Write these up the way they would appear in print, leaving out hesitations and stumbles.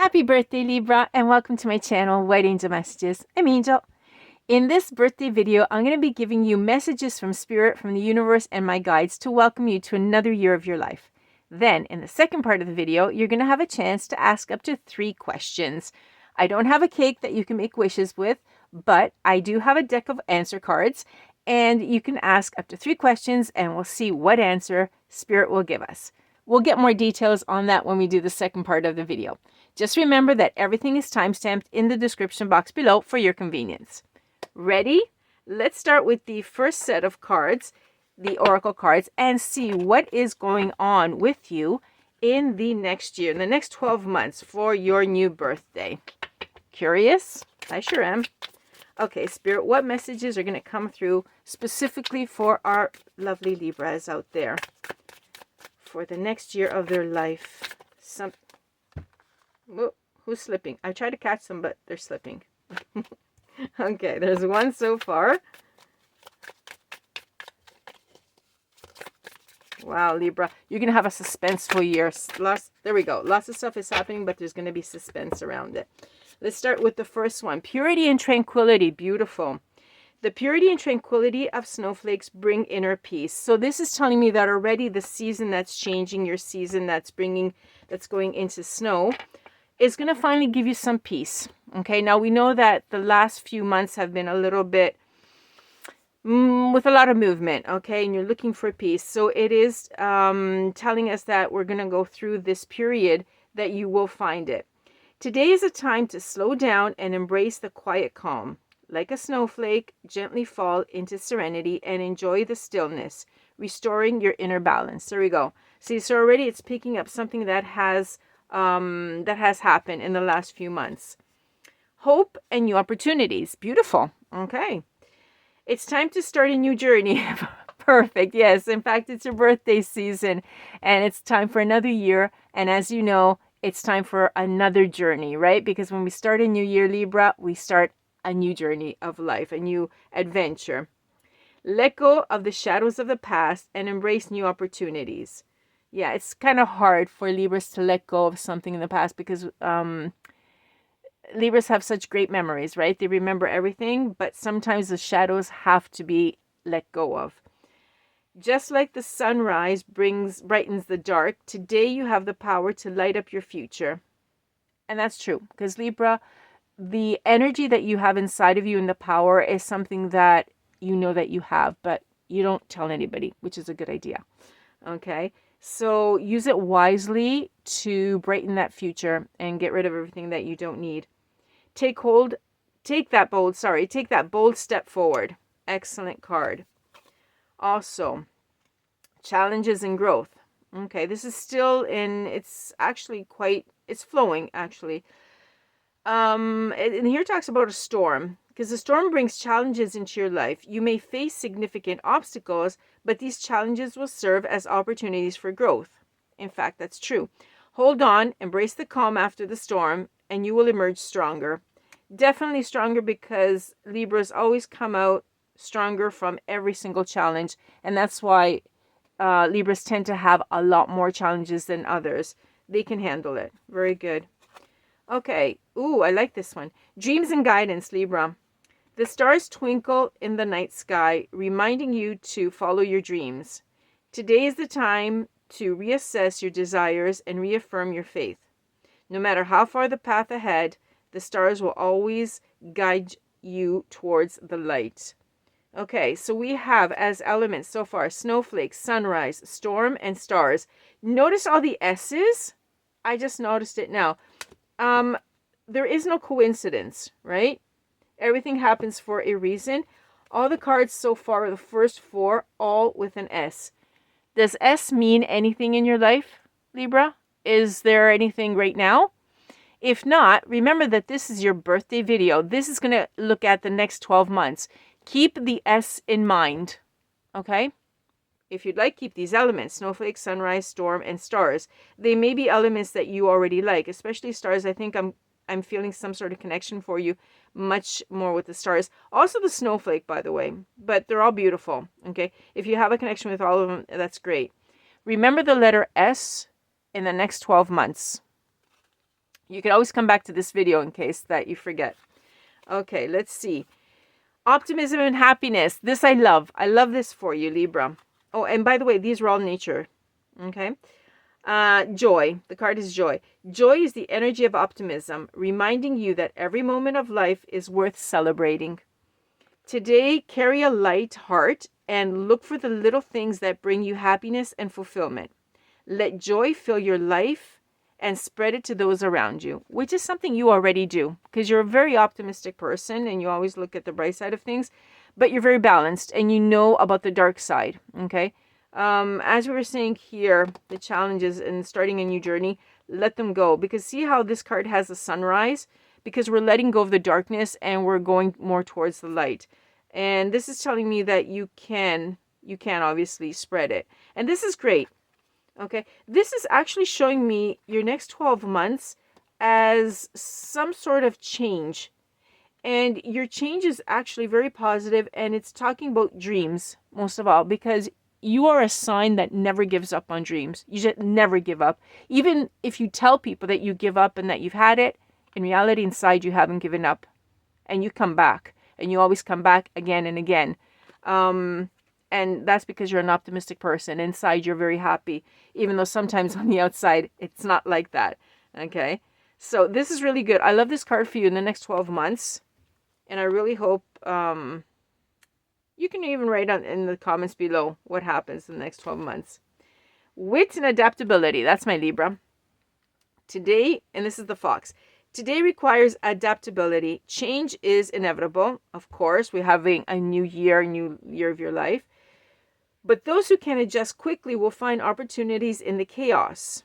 Happy birthday, Libra, and welcome to my channel, White Angel Messages. I'm Angel. In this birthday video, I'm going to be giving you messages from Spirit, from the universe, and my guides to welcome you to another year of your life. Then, in the second part of the video, you're going to have a chance to ask up to 3 questions. I don't have a cake that you can make wishes with, but I do have a deck of answer cards, and you can ask up to 3 questions, and we'll see what answer Spirit will give us. We'll get more details on that when we do the second part of the video. Just remember that everything is timestamped in the description box below for your convenience. Ready? Let's start with the first set of cards, the Oracle cards, and see what is going on with you in the next year, in the next 12 months for your new birthday. Curious? I sure am. Okay, Spirit, what messages are going to come through specifically for our lovely Libras out there for the next year of their life? Whoa, who's slipping? I tried to catch them, but they're slipping. Okay, there's one so far. Wow, Libra, you're going to have a suspenseful year. There we go. Lots of stuff is happening, but there's going to be suspense around it. Let's start with the first one. Purity and tranquility. Beautiful. The purity and tranquility of snowflakes bring inner peace. So this is telling me that already the season that's changing, your season that's going into snow, is going to finally give you some peace. Okay, now we know that the last few months have been a little bit with a lot of movement, okay, and you're looking for peace. So it is telling us that we're going to go through this period that you will find it. Today is a time to slow down and embrace the quiet calm. Like a snowflake, gently fall into serenity and enjoy the stillness, restoring your inner balance. There we go. See, so already it's picking up something that has happened in the last few months. Hope and new opportunities. Beautiful. Okay. It's time to start a new journey. Perfect. Yes. In fact, it's your birthday season and it's time for another year. And as you know, it's time for another journey, right? Because when we start a new year, Libra, we start a new journey of life, a new adventure. Let go of the shadows of the past and embrace new opportunities. Yeah, it's kind of hard for Libras to let go of something in the past because Libras have such great memories, right? They remember everything, but sometimes the shadows have to be let go of. Just like the sunrise brightens the dark, today you have the power to light up your future. And that's true, because Libra, the energy that you have inside of you and the power is something that you know that you have, but you don't tell anybody, which is a good idea. Okay? So use it wisely to brighten that future and get rid of everything that you don't need. Take that bold step forward. Excellent card. Also, challenges and growth. Okay, this is still it's flowing actually. And here it talks about a storm, because the storm brings challenges into your life. You may face significant obstacles, but these challenges will serve as opportunities for growth. In fact, that's true. Hold on, embrace the calm after the storm, and you will emerge stronger. Definitely stronger, because Libras always come out stronger from every single challenge, and that's why Libras tend to have a lot more challenges than others. They can handle it. Very good. Okay. Ooh, I like this one. Dreams and guidance, Libra. The stars twinkle in the night sky, reminding you to follow your dreams. Today is the time to reassess your desires and reaffirm your faith. No matter how far the path ahead, the stars will always guide you towards the light. Okay, so we have as elements so far snowflake, sunrise, storm, and stars. Notice all the S's? I just noticed it now. There is no coincidence, right? Everything happens for a reason. All the cards so far, the first 4, all with an S. Does S mean anything in your life, Libra? Is there anything right now? If not, remember that this is your birthday video. This is going to look at the next 12 months. Keep the S in mind, okay? If you'd like, keep these elements: snowflake, sunrise, storm, and stars. They may be elements that you already like, especially stars. I think I'm feeling some sort of connection for you, much more with the stars. Also the snowflake, by the way, but they're all beautiful, okay? If you have a connection with all of them, that's great. Remember the letter S in the next 12 months. You can always come back to this video in case that you forget. Okay, let's see. Optimism and happiness. This I love. I love this for you, Libra. Oh, and by the way, these are all nature. Okay. Joy. The card is joy. Joy is the energy of optimism, reminding you that every moment of life is worth celebrating. Today, carry a light heart and look for the little things that bring you happiness and fulfillment. Let joy fill your life and spread it to those around you, which is something you already do because you're a very optimistic person and you always look at the bright side of things, but you're very balanced and you know about the dark side, okay? As we were saying here, the challenges in starting a new journey, let them go. Because see how this card has a sunrise? Because we're letting go of the darkness and we're going more towards the light. And this is telling me that you can obviously spread it. And this is great. Okay, this is actually showing me your next 12 months as some sort of change. And your change is actually very positive, and it's talking about dreams, most of all, because you are a sign that never gives up on dreams. You just never give up. Even if you tell people that you give up and that you've had it, in reality, inside you haven't given up. And you come back, and you always come back again and again. And that's because you're an optimistic person. Inside, you're very happy, even though sometimes on the outside, it's not like that. Okay? So this is really good. I love this card for you in the next 12 months. And I really hope you can even write in the comments below what happens in the next 12 months. Wit and adaptability. That's my Libra. Today, and this is the Fox. Today requires adaptability. Change is inevitable. Of course, we're having a new year of your life. But those who can adjust quickly will find opportunities in the chaos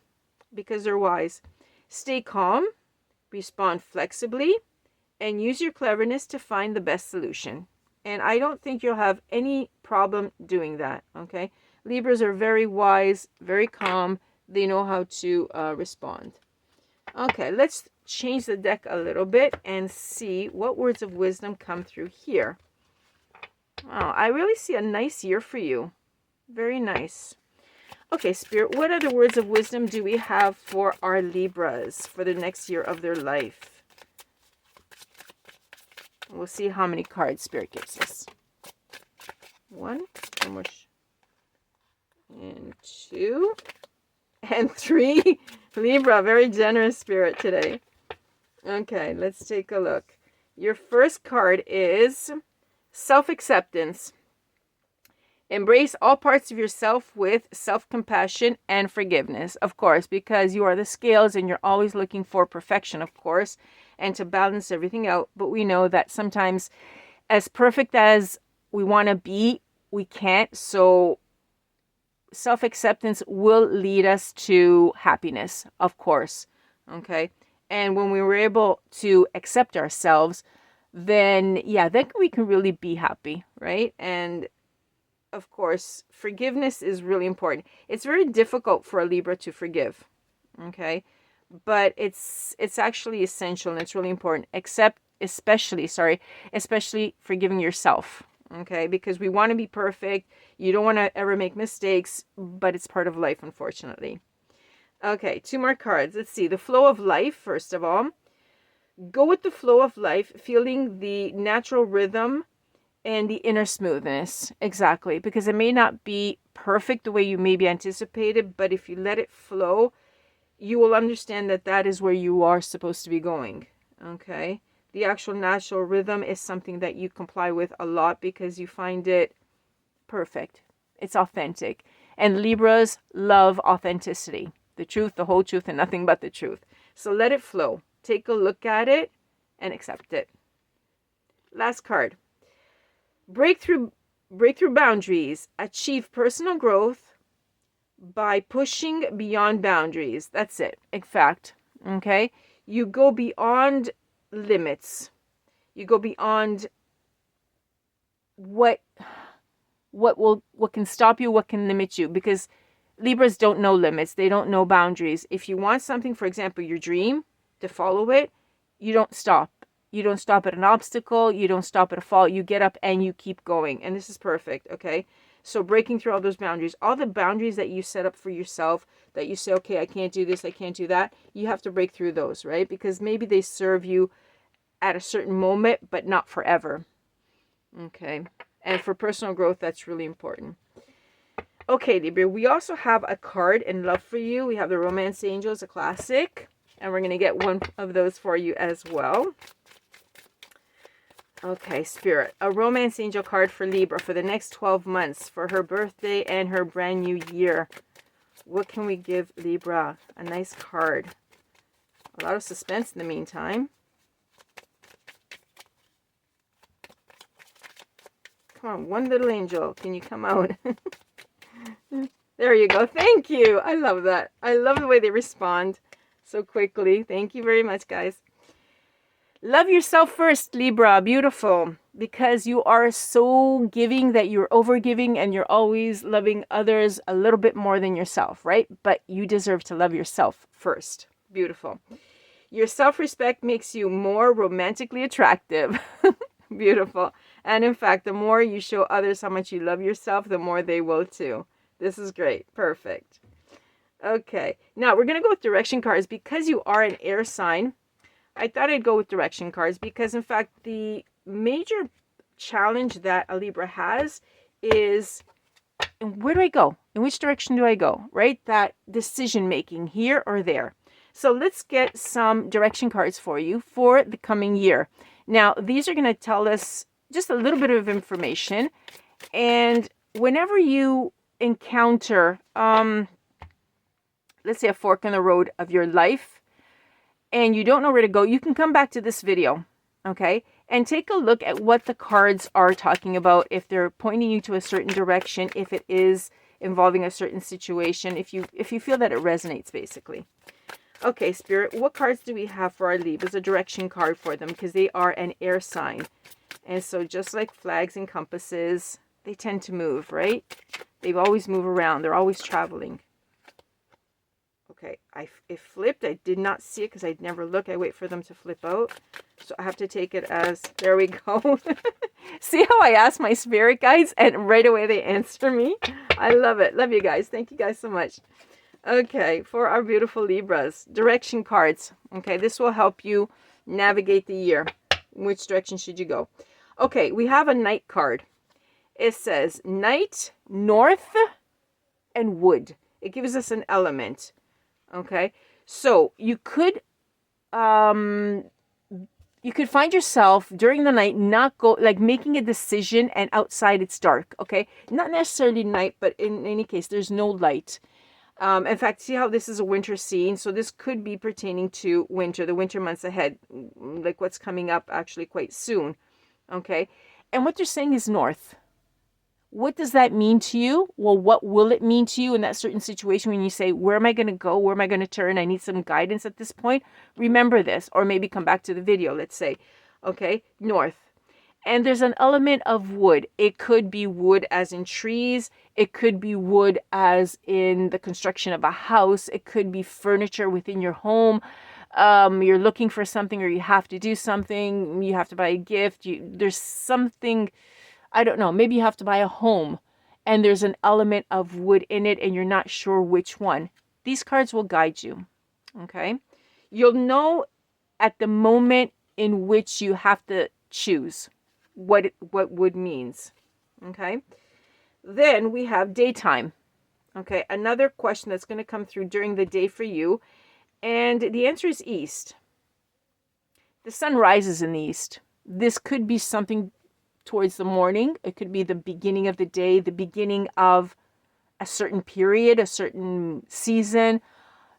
because they're wise. Stay calm, respond flexibly, and use your cleverness to find the best solution. And I don't think you'll have any problem doing that, okay? Libras are very wise, very calm. They know how to respond. Okay, let's change the deck a little bit and see what words of wisdom come through here. Oh, I really see a nice year for you. Very nice. Okay, Spirit, what other words of wisdom do we have for our Libras for the next year of their life? We'll see how many cards Spirit gives us. 1, and 2, and 3. Libra, very generous Spirit today. Okay, let's take a look. Your first card is self-acceptance. Embrace all parts of yourself with self-compassion and forgiveness, of course, because you are the scales and you're always looking for perfection, of course, and to balance everything out. But we know that sometimes, as perfect as we want to be, we can't. So self-acceptance will lead us to happiness, of course. Okay. And when we were able to accept ourselves, then then we can really be happy, right? And of course, forgiveness is really important. It's very difficult for a Libra to forgive, okay? But it's actually essential and it's really important, especially forgiving yourself, okay? Because we want to be perfect. You don't want to ever make mistakes, but it's part of life, unfortunately. Okay, 2 more cards. Let's see. The flow of life, first of all. Go with the flow of life, feeling the natural rhythm and the inner smoothness. Exactly. Because it may not be perfect the way you maybe anticipated, but if you let it flow, you will understand that that is where you are supposed to be going. Okay. The actual natural rhythm is something that you comply with a lot because you find it perfect. It's authentic. And Libras love authenticity. The truth, the whole truth, and nothing but the truth. So let it flow. Take a look at it and accept it. Last card. Breakthrough boundaries. Achieve personal growth by pushing beyond boundaries. That's it. In fact, okay? You go beyond limits. You go beyond what can stop you, what can limit you, because Libras don't know limits. They don't know boundaries. If you want something, for example, your dream, to follow it, you don't stop. You don't stop at an obstacle. You don't stop at a fall. You get up and you keep going. And this is perfect, okay? So breaking through all those boundaries, all the boundaries that you set up for yourself, that you say, okay, I can't do this, I can't do that, you have to break through those, right? Because maybe they serve you at a certain moment, but not forever. Okay. And for personal growth, that's really important. Okay, Libra, we also have a card in Love for You. We have the Romance Angels, a classic. And we're going to get one of those for you as well. Okay, Spirit. A Romance Angel card for Libra for the next 12 months for her birthday and her brand new year. What can we give Libra? A nice card. A lot of suspense in the meantime. Come on, one little angel. Can you come out? There you go. Thank you. I love that. I love the way they respond so quickly. Thank you very much, guys. Love yourself first, Libra. Beautiful. Because you are so giving that you're over giving and you're always loving others a little bit more than yourself, right? But you deserve to love yourself first. Beautiful. Your self-respect makes you more romantically attractive. Beautiful. And in fact, the more you show others how much you love yourself, the more they will too. This is great. Perfect. Okay. Now we're going to go with direction cards because you are an air sign. I thought I'd go with direction cards because in fact, the major challenge that a Libra has is where do I go? In which direction do I go? Right? That decision making here or there. So let's get some direction cards for you for the coming year. Now, these are going to tell us just a little bit of information. And whenever you encounter, let's say a fork in the road of your life and you don't know where to go, you can come back to this video, okay? And take a look at what the cards are talking about, if they're pointing you to a certain direction, if it is involving a certain situation, if you feel that it resonates, basically. Okay, Spirit, what cards do we have for our Libras? A direction card for them because they are an air sign. And so just like flags and compasses, they tend to move, right? They always move around. They're always traveling. Okay, it flipped. I did not see it because I'd never look. I wait for them to flip out. So I have to take it as, there we go. See how I ask my spirit guides and right away they answer me? I love it. Love you guys. Thank you guys so much. Okay, for our beautiful Libras, direction cards. Okay, this will help you navigate the year. Which direction should you go? Okay, we have a night card. It says night, north, and wood. It gives us an element. Okay, so you could find yourself during the night not go, like making a decision and outside it's dark. Okay, not necessarily night, but in any case, there's no light. In fact, see how this is a winter scene? So this could be pertaining to winter, the winter months ahead, like what's coming up actually quite soon. Okay. And what they're saying is north. What does that mean to you? Well, what will it mean to you in that certain situation when you say, where am I going to go? Where am I going to turn? I need some guidance at this point. Remember this, or maybe come back to the video, let's say. Okay. North. And there's an element of wood. It could be wood as in trees. It could be wood as in the construction of a house. It could be furniture within your home. You're looking for something or you have to do something. You have to buy a gift. There's something, I don't know, maybe you have to buy a home and there's an element of wood in it and you're not sure which one. These cards will guide you, okay? You'll know at the moment in which you have to choose what wood means, okay? Then we have daytime, okay? Another question that's going to come through during the day for you, and the answer is east. The sun rises in the east. This could be something towards the morning. It could be the beginning of the day, the beginning of a certain period, a certain season,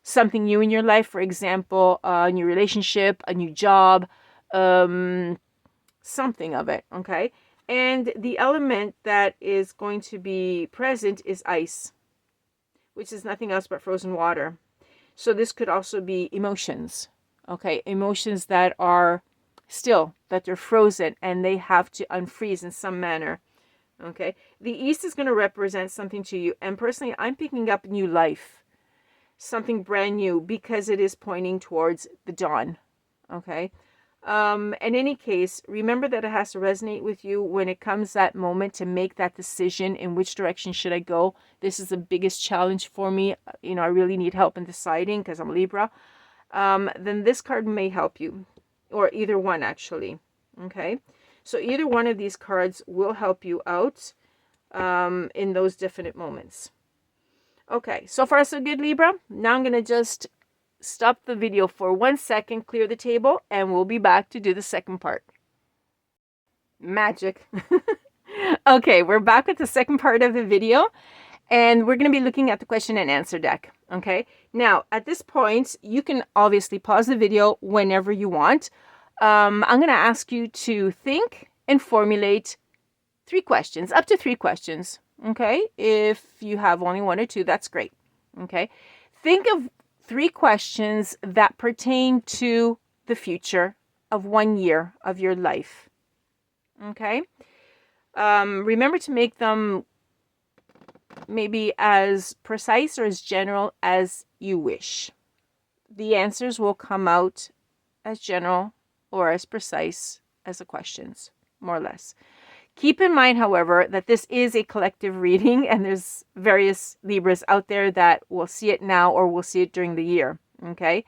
something new in your life, for example, a new relationship, a new job, something of it, okay? And the element that is going to be present is ice, which is nothing else but frozen water. So this could also be emotions, okay? Emotions that are still, that they're frozen and they have to unfreeze in some manner, okay? The east is going to represent something to you. And personally, I'm picking up new life, something brand new, because it is pointing towards the dawn, okay? In any case, remember that it has to resonate with you when it comes that moment to make that decision in which direction should I go. This is the biggest challenge for me. You know, I really need help in deciding because I'm Libra. Then this card may help you, or either one actually. Okay, so either one of these cards will help you out in those definite moments. Okay, so far so good, Libra. Now I'm going to just stop the video for 1 second, clear the table, and we'll be back to do the second part. Magic. Okay, we're back with the second part of the video, and we're going to be looking at the question and answer deck. Okay, now at this point, you can obviously pause the video whenever you want. I'm going to ask you to think and formulate 3 questions, up to 3 questions. Okay, if you have only 1 or 2, that's great. Okay, think of 3 questions that pertain to the future of 1 year of your life. Okay, remember to make them maybe as precise or as general as you wish. The answers will come out as general or as precise as the questions, more or less. Keep in mind, however, that this is a collective reading and there's various Libras out there that will see it now or will see it during the year, okay?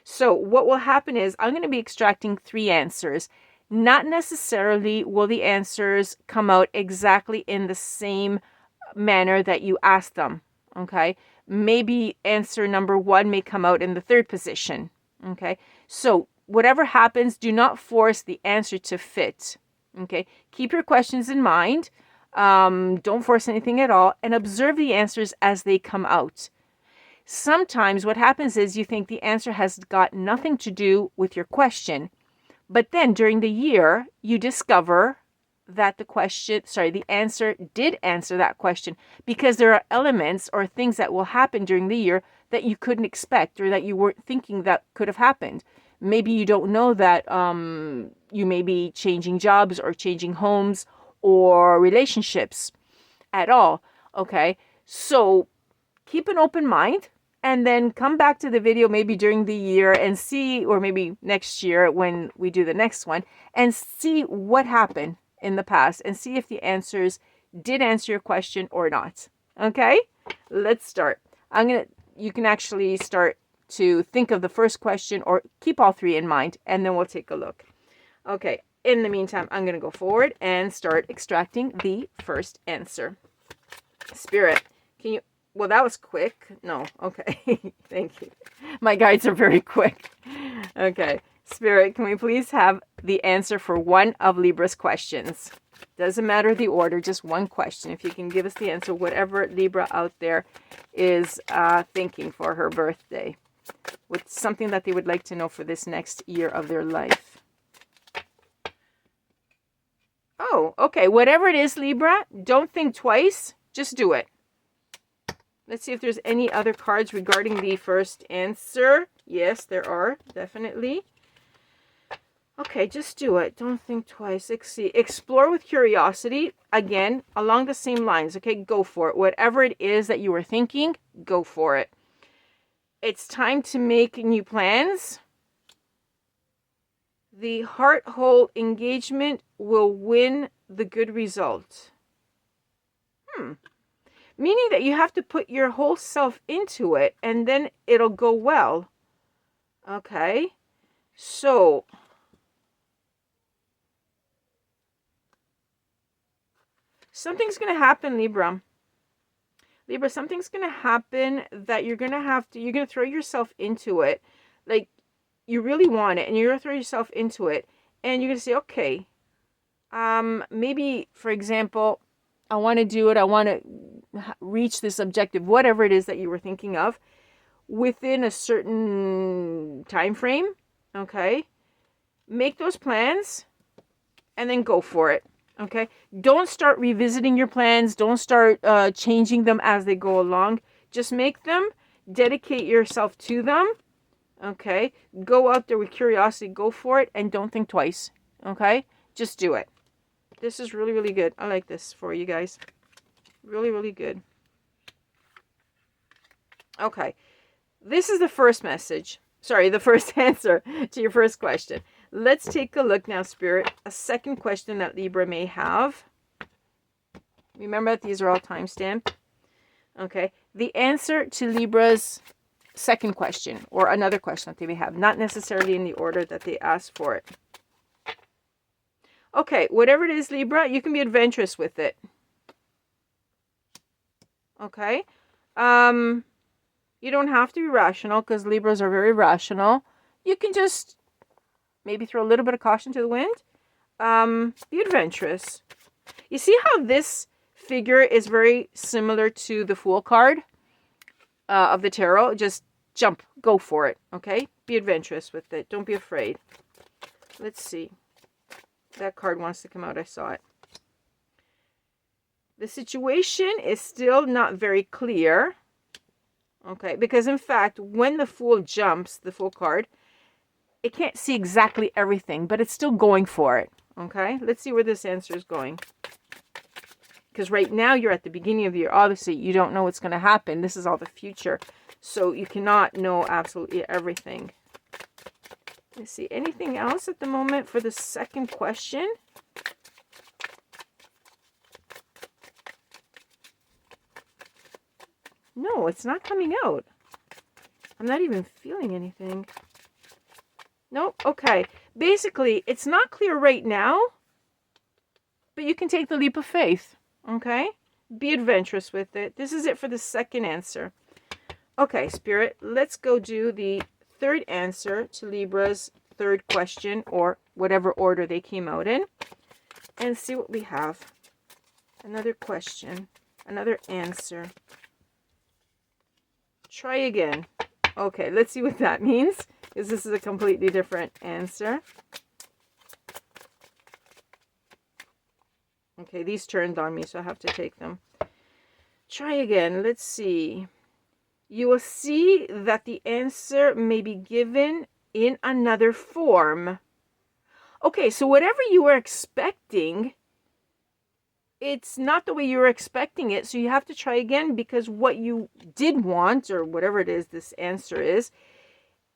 So what will happen is I'm going to be extracting 3 answers. Not necessarily will the answers come out exactly in the same manner that you asked them, okay? Maybe answer number 1 may come out in the 3rd position, okay? So whatever happens, do not force the answer to fit. Okay, keep your questions in mind. Don't force anything at all and observe the answers as they come out. Sometimes what happens is you think the answer has got nothing to do with your question, but then during the year, you discover that the answer did answer that question because there are elements or things that will happen during the year that you couldn't expect or that you weren't thinking that could have happened. Maybe you don't know that you may be changing jobs or changing homes or relationships at all. Okay, so keep an open mind and then come back to the video maybe during the year and see, or maybe next year when we do the next one, and see what happened in the past and see if the answers did answer your question or not. Okay, let's start. You can actually start to think of the first question or keep all 3 in mind, and then we'll take a look. Okay, in the meantime, I'm going to go forward and start extracting the first answer. Spirit, can you... Well, that was quick. No, okay. Thank you. My guides are very quick. Okay, Spirit, can we please have the answer for 1 of Libra's questions? Doesn't matter the order, just 1 question. If you can give us the answer, whatever Libra out there is thinking for her birthday, with something that they would like to know for this next year of their life. Oh, okay. Whatever it is, Libra, don't think twice. Just do it. Let's see if there's any other cards regarding the first answer. Yes, there are, definitely. Okay, just do it. Don't think twice. Let's see. Explore with curiosity. Again, along the same lines. Okay, go for it. Whatever it is that you were thinking, go for it. It's time to make new plans. The heart-whole engagement will win the good result. Meaning that you have to put your whole self into it and then it'll go well. Okay. So, something's going to happen, Libra. Libra, something's going to happen that you're going to throw yourself into it. Like, you really want it and you're going to throw yourself into it. And you're going to say, okay, maybe, for example, I want to do it. I want to reach this objective, whatever it is that you were thinking of, within a certain time frame. Okay. Make those plans and then go for it. Okay, don't start revisiting your plans. Don't start changing them as they go along. Just make them, dedicate yourself to them. Okay, go out there with curiosity, go for it, and don't think twice. Okay, just do it. This is really, really good. I like this for you guys. Really, really good. Okay, this is the first message. Sorry, the first answer to your first question. Let's take a look now, Spirit. A second question that Libra may have. Remember that these are all timestamped. Okay. The answer to Libra's second question, or another question that they may have, not necessarily in the order that they asked for it. Okay, whatever it is, Libra, you can be adventurous with it. Okay. You don't have to be rational, because Libras are very rational. You can just maybe throw a little bit of caution to the wind. Be adventurous. You see how this figure is very similar to the Fool card of the tarot? Just jump, go for it, okay? Be adventurous with it. Don't be afraid. Let's see. That card wants to come out. I saw it. The situation is still not very clear. Okay, because in fact, when the Fool jumps, the Fool card, it can't see exactly everything, but it's still going for it. Okay, let's see where this answer is going. Because right now, you're at the beginning of the year. Obviously, you don't know what's going to happen. This is all the future. So you cannot know absolutely everything. Let's see, anything else at the moment for the second question? No, it's not coming out. I'm not even feeling anything. Nope. Okay. Basically, it's not clear right now, but you can take the leap of faith. Okay? Be adventurous with it. This is it for the second answer. Okay, Spirit, let's go do the third answer to Libra's third question, or whatever order they came out in, and see what we have. Another question. Another answer. Try again. Okay, let's see what that means, because this is a completely different answer. Okay, these turned on me, so I have to take them. Try again. Let's see. You will see that the answer may be given in another form. Okay, so whatever you were expecting, it's not the way you were expecting it, so you have to try again, because what you did want, or whatever it is this answer is,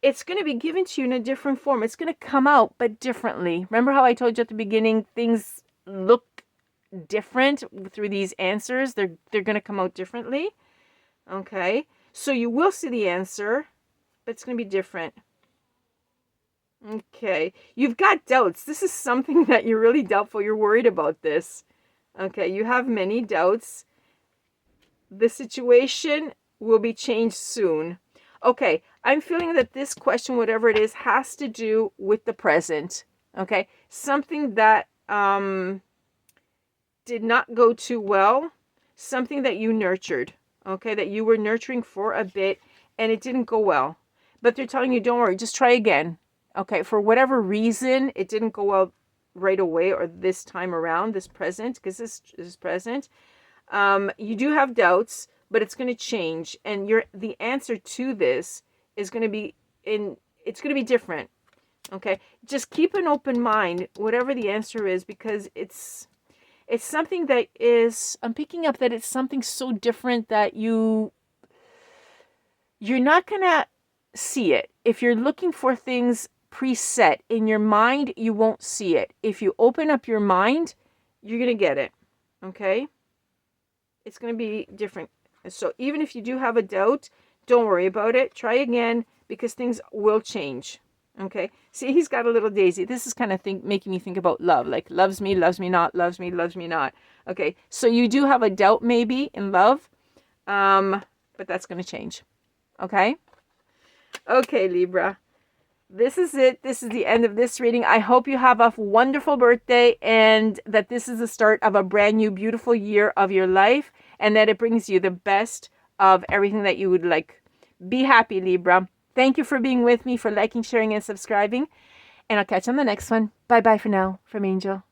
it's going to be given to you in a different form. It's going to come out, but differently. Remember how I told you at the beginning, things look different through these answers? They're going to come out differently. Okay, so you will see the answer, but it's going to be different. Okay, you've got doubts. This is something that you're really doubtful. You're worried about this. Okay, you have many doubts. The situation will be changed soon. Okay, I'm feeling that this question, whatever it is, has to do with the present. Okay, something that did not go too well, something that you nurtured, okay, that you were nurturing for a bit and it didn't go well. But they're telling you, don't worry, just try again. Okay, for whatever reason, it didn't go well right away, or this time around, this present, because this is present. You do have doubts, but it's going to change, and the answer to this is going to be it's going to be different. Okay, just keep an open mind, whatever the answer is, because it's something that is, I'm picking up that it's something so different that you're not going to see it. If you're looking for things preset in your mind, you won't see it. If you open up your mind, you're going to get it. Okay? It's going to be different. So even if you do have a doubt, don't worry about it. Try again, because things will change. Okay? See, he's got a little daisy. This is kind of making me think about love. Like, loves me not, loves me not. Okay? So you do have a doubt maybe in love, but that's going to change. Okay? Okay, Libra. This is it. This is the end of this reading. I hope you have a wonderful birthday, and that this is the start of a brand new, beautiful year of your life, and that it brings you the best of everything that you would like. Be happy, Libra. Thank you for being with me, for liking, sharing, and subscribing, and I'll catch you on the next one. Bye-bye for now from Angel.